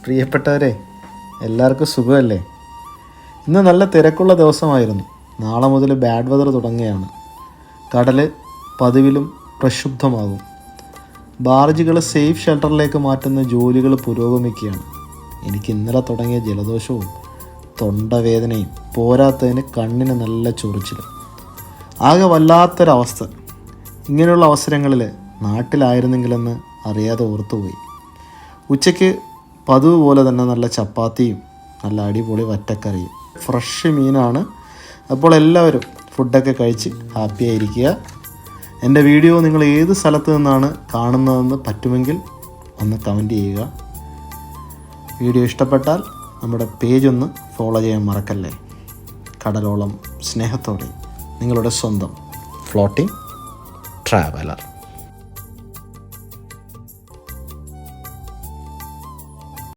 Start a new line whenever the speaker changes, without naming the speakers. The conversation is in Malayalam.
പ്രിയപ്പെട്ടവരെ, എല്ലാവർക്കും സുഖമല്ലേ? ഇന്ന് നല്ല തിരക്കുള്ള ദിവസമായിരുന്നു. നാളെ മുതൽ ബാഡ് വെതർ തുടങ്ങുകയാണ്. കടൽ പതിവിലും പ്രക്ഷുബ്ധമാകും. ബാർജുകൾ സേഫ് ഷെൽട്ടറിലേക്ക് മാറ്റുന്ന ജോലികൾ പുരോഗമിക്കുകയാണ്. എനിക്ക് ഇന്നലെ തുടങ്ങിയ ജലദോഷവും തൊണ്ടവേദനയും പോരാത്തതിന് കണ്ണിന് നല്ല ചൊറിച്ചിലും, ആകെ വല്ലാത്തൊരവസ്ഥ. ഇങ്ങനെയുള്ള അവസരങ്ങളിൽ നാട്ടിലായിരുന്നെങ്കിലെന്ന് അറിയാതെ ഓർത്തുപോയി. ഉച്ചയ്ക്ക് പതിവ് പോലെ തന്നെ നല്ല ചപ്പാത്തിയും നല്ല അടിപൊളി വറ്റക്കറിയും, ഫ്രഷ് മീനാണ്. അപ്പോൾ എല്ലാവരും ഫുഡൊക്കെ കഴിച്ച് ഹാപ്പി ആയിരിക്കുക. എൻ്റെ വീഡിയോ നിങ്ങൾ ഏത് സ്ഥലത്ത് നിന്നാണ് കാണുന്നതെന്ന് പറ്റുമെങ്കിൽ ഒന്ന് കമൻറ്റ് ചെയ്യുക. വീഡിയോ ഇഷ്ടപ്പെട്ടാൽ നമ്മുടെ പേജ് ഒന്ന് ഫോളോ ചെയ്യാൻ മറക്കല്ലേ. കടലോളം സ്നേഹത്തോടെ നിങ്ങളുടെ സ്വന്തം ഫ്ലോട്ടിംഗ് ട്രാവലർ.